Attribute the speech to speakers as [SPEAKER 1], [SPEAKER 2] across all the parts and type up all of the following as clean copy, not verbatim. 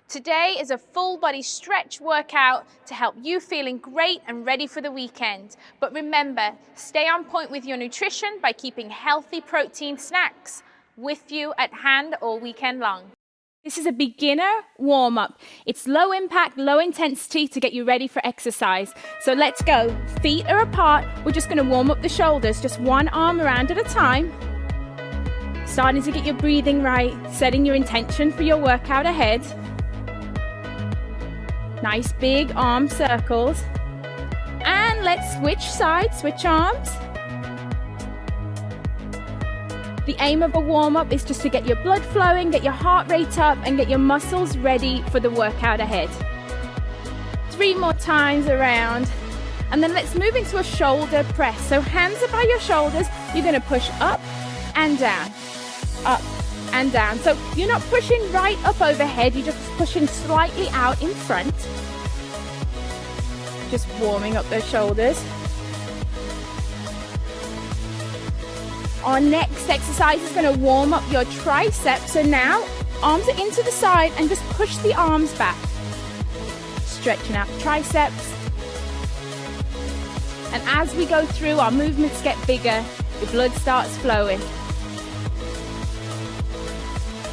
[SPEAKER 1] Today is a full body stretch workout to help you feeling great and ready for the weekend. But remember, stay on point with your nutrition by keeping healthy protein snacks with you at hand all weekend long. This is a beginner warm-up. It's low impact, low intensity to get you ready for exercise. So let's go. Feet are apart. We're just going to warm up the shoulders, just one arm around at a time. Starting to get your breathing right, setting your intention for your workout ahead. Nice big arm circles. And let's switch sides, switch arms. The aim of a warm-up is just to get your blood flowing, get your heart rate up, and get your muscles ready for the workout ahead. 3 more times around. And then let's move into a shoulder press. So hands are by your shoulders. You're going to push up and down, up and down. So you're not pushing right up overhead, you're just pushing slightly out in front. Just warming up those shoulders. Our next exercise is going to warm up your triceps. So now, arms are into the side and just push the arms back. Stretching out the triceps. And as we go through, our movements get bigger, your blood starts flowing.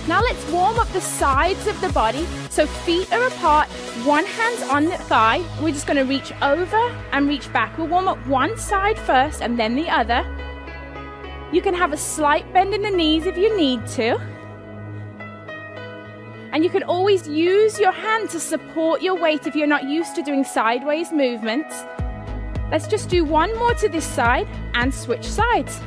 [SPEAKER 1] Now let's warm up the sides of the body. So feet are apart, one hand's on the thigh. We're just going to reach over and reach back. We'll warm up one side first and then the other. You can have a slight bend in the knees if you need to. And you can always use your hand to support your weight if you're not used to doing sideways movements. Let's just do one more to this side and switch sides.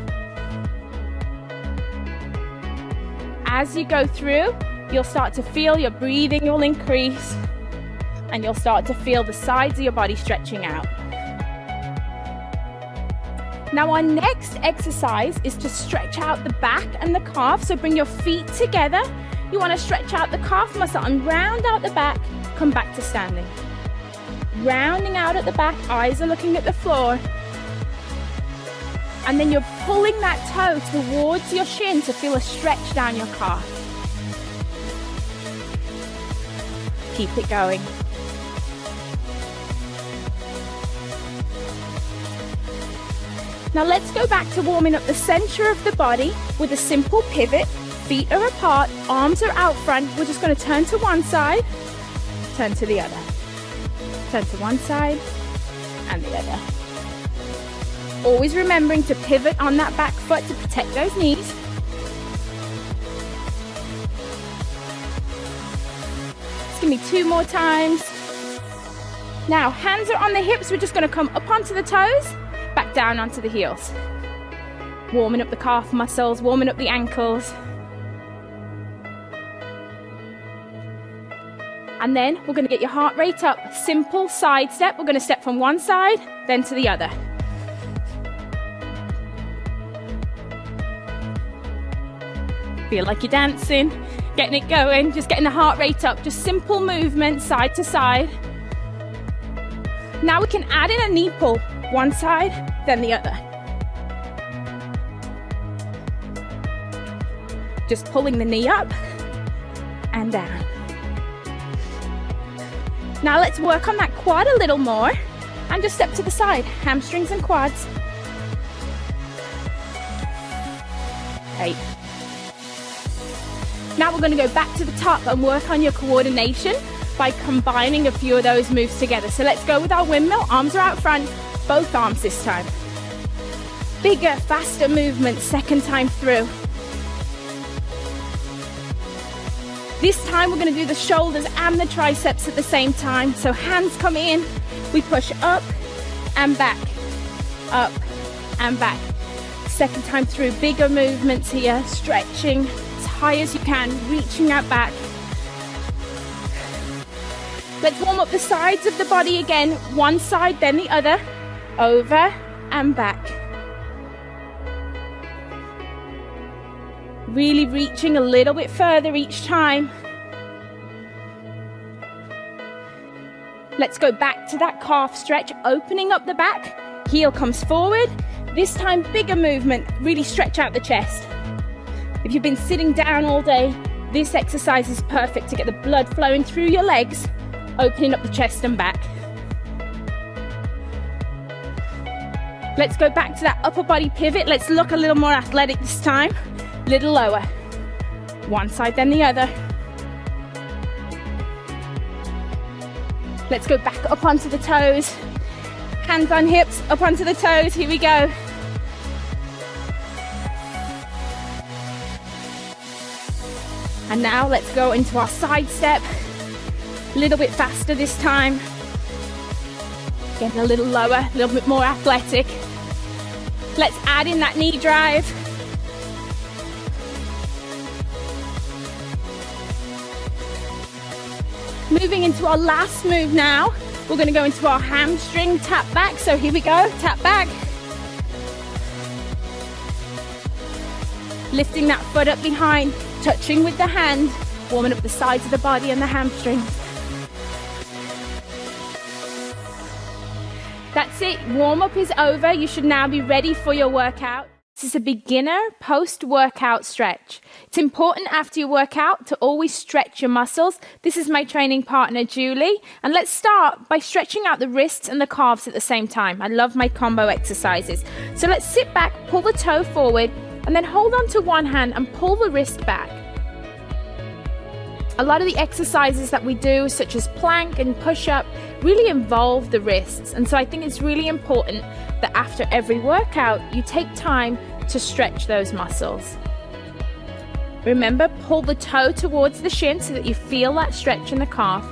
[SPEAKER 1] As you go through, you'll start to feel your breathing will increase and you'll start to feel the sides of your body stretching out. Now our next exercise is to stretch out the back and the calf. So bring your feet together. You want to stretch out the calf muscle and round out the back. Come back to standing. Rounding out at the back, eyes are looking at the floor. And then you're pulling that toe towards your shin to feel a stretch down your calf. Keep it going. Now let's go back to warming up the center of the body with a simple pivot. Feet are apart, arms are out front. We're just going to turn to one side, turn to the other. Turn to one side and the other. Always remembering to pivot on that back foot to protect those knees. Just give me 2 more times. Now hands are on the hips. We're just going to come up onto the toes. Back down onto the heels. Warming up the calf muscles, warming up the ankles. And then we're going to get your heart rate up. Simple side step. We're going to step from one side, then to the other. Feel like you're dancing, getting it going, just getting the heart rate up. Just simple movement, side to side. Now we can add in a knee pull. One side, then the other. Just pulling the knee up and down. Now let's work on that quad a little more and just step to the side, hamstrings and quads. 8. Now we're going to go back to the top and work on your coordination by combining a few of those moves together. So let's go with our windmill. Arms are out front. Both arms this time. Bigger, faster movement, second time through. This time we're going to do the shoulders and the triceps at the same time. So hands come in, we push up and back, up and back. Second time through, bigger movements here, stretching as high as you can, reaching out back. Let's warm up the sides of the body again, one side then the other. Over and back. Really reaching a little bit further each time. Let's go back to that calf stretch, opening up the back. Heel comes forward. This time, bigger movement. Really stretch out the chest. If you've been sitting down all day, This exercise is perfect to get the blood flowing through your legs, opening up the chest and back. Let's go back to that upper body pivot. Let's look a little more athletic this time. Little lower. One side then the other. Let's go back up onto the toes. Hands on hips, up onto the toes. Here we go. And now let's go into our side step. A little bit faster this time. Getting a little lower, a little bit more athletic. Let's add in that knee drive. Moving into our last move now. We're going to go into our hamstring tap back. So here we go, tap back. Lifting that foot up behind, touching with the hand, warming up the sides of the body and the hamstrings. That's it, warm-up is over. You should now be ready for your workout. This is a beginner post-workout stretch. It's important after your workout to always stretch your muscles. This is my training partner, Julie. And let's start by stretching out the wrists and the calves at the same time. I love my combo exercises. So let's sit back, pull the toe forward, and then hold on to one hand and pull the wrist back. A lot of the exercises that we do, such as plank and push-up, really involve the wrists. And so I think it's really important that after every workout, you take time to stretch those muscles. Remember, pull the toe towards the shin so that you feel that stretch in the calf.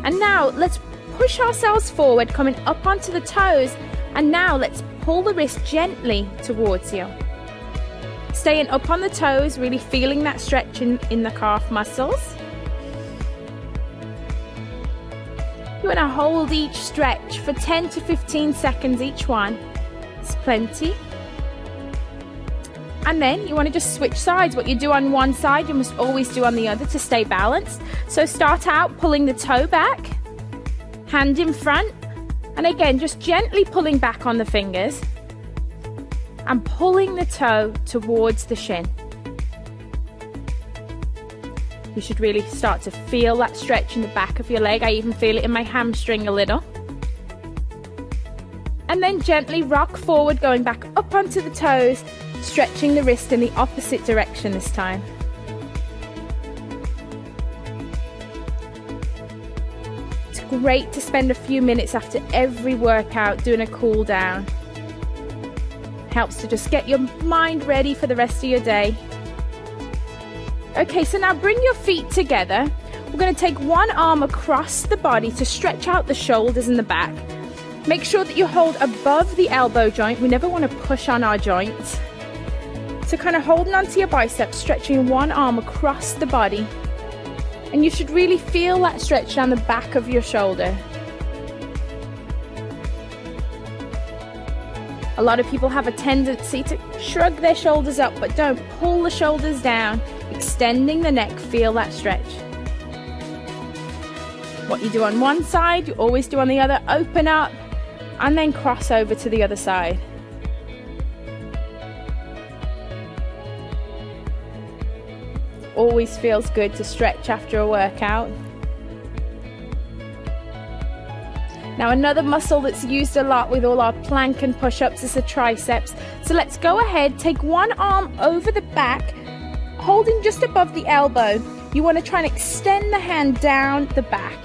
[SPEAKER 1] And now let's push ourselves forward, coming up onto the toes. And now let's pull the wrist gently towards you. Staying up on the toes, really feeling that stretch in the calf muscles. You want to hold each stretch for 10 to 15 seconds each one. It's plenty. And then you want to just switch sides. What you do on one side, you must always do on the other to stay balanced. So start out pulling the toe back, hand in front, and again, just gently pulling back on the fingers and pulling the toe towards the shin. You should really start to feel that stretch in the back of your leg. I even feel it in my hamstring a little. And then gently rock forward, going back up onto the toes, stretching the wrist in the opposite direction this time. It's great to spend a few minutes after every workout doing a cool down. Helps to just get your mind ready for the rest of your day. Okay, so now bring your feet together. We're going to take one arm across the body to stretch out the shoulders and the back. Make sure that you hold above the elbow joint. We never want to push on our joints. So kind of holding onto your biceps, stretching one arm across the body. And you should really feel that stretch down the back of your shoulder. A lot of people have a tendency to shrug their shoulders up, but don't. Pull the shoulders down, extending the neck, feel that stretch. What you do on one side, you always do on the other. Open up and then cross over to the other side. Always feels good to stretch after a workout. Now another muscle that's used a lot with all our plank and push-ups is the triceps. So let's go ahead, take one arm over the back, holding just above the elbow. You want to try and extend the hand down the back.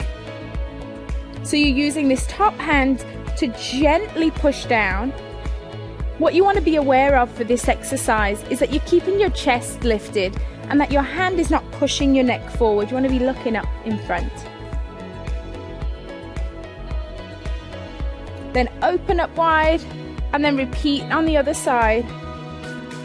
[SPEAKER 1] So you're using this top hand to gently push down. What you want to be aware of for this exercise is that you're keeping your chest lifted and that your hand is not pushing your neck forward. You want to be looking up in front. Then open up wide and then repeat on the other side.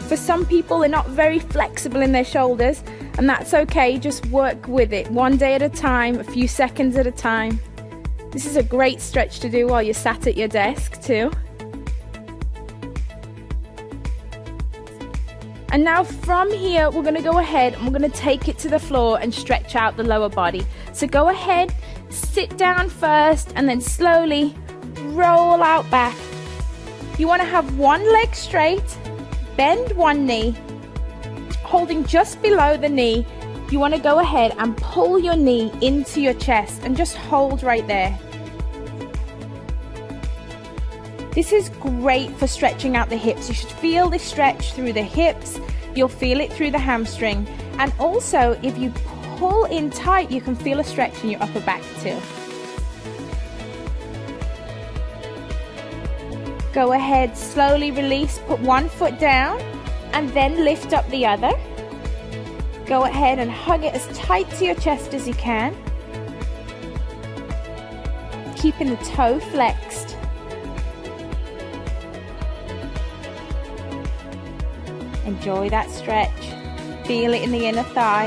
[SPEAKER 1] For some people, they're not very flexible in their shoulders, and that's okay. Just work with it one day at a time, a few seconds at a time. This is a great stretch to do while you're sat at your desk too. And now from here, we're going to go ahead and we're going to take it to the floor and stretch out the lower body. So go ahead, sit down first, and then slowly roll out back. You want to have one leg straight, bend one knee, holding just below the knee, you want to go ahead and pull your knee into your chest and just hold right there. This is great for stretching out the hips. You should feel this stretch through the hips. You'll feel it through the hamstring. And also, if you pull in tight, you can feel a stretch in your upper back too. Go ahead, slowly release, put one foot down and then lift up the other. Go ahead and hug it as tight to your chest as you can. Keeping the toe flexed. Enjoy that stretch. Feel it in the inner thigh.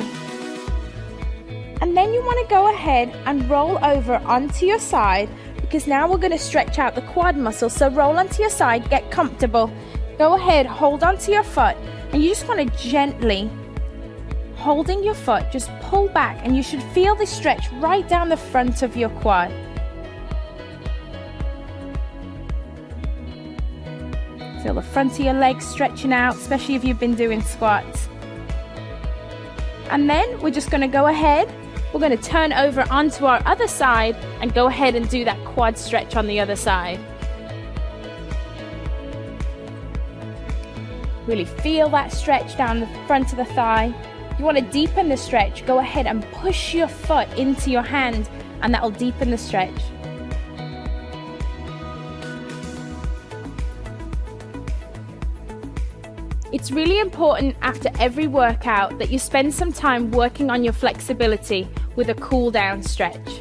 [SPEAKER 1] And then you want to go ahead and roll over onto your side, because now we're going to stretch out the quad muscle. So roll onto your side, get comfortable. Go ahead, hold onto your foot, and you just want to gently, holding your foot, just pull back, and you should feel this stretch right down the front of your quad. Feel the front of your legs stretching out, especially if you've been doing squats. And then we're just going to go ahead, we're going to turn over onto our other side and go ahead and do that quad stretch on the other side. Really feel that stretch down the front of the thigh. If you want to deepen the stretch, go ahead and push your foot into your hand, and that will deepen the stretch. It's really important after every workout that you spend some time working on your flexibility with a cool down stretch.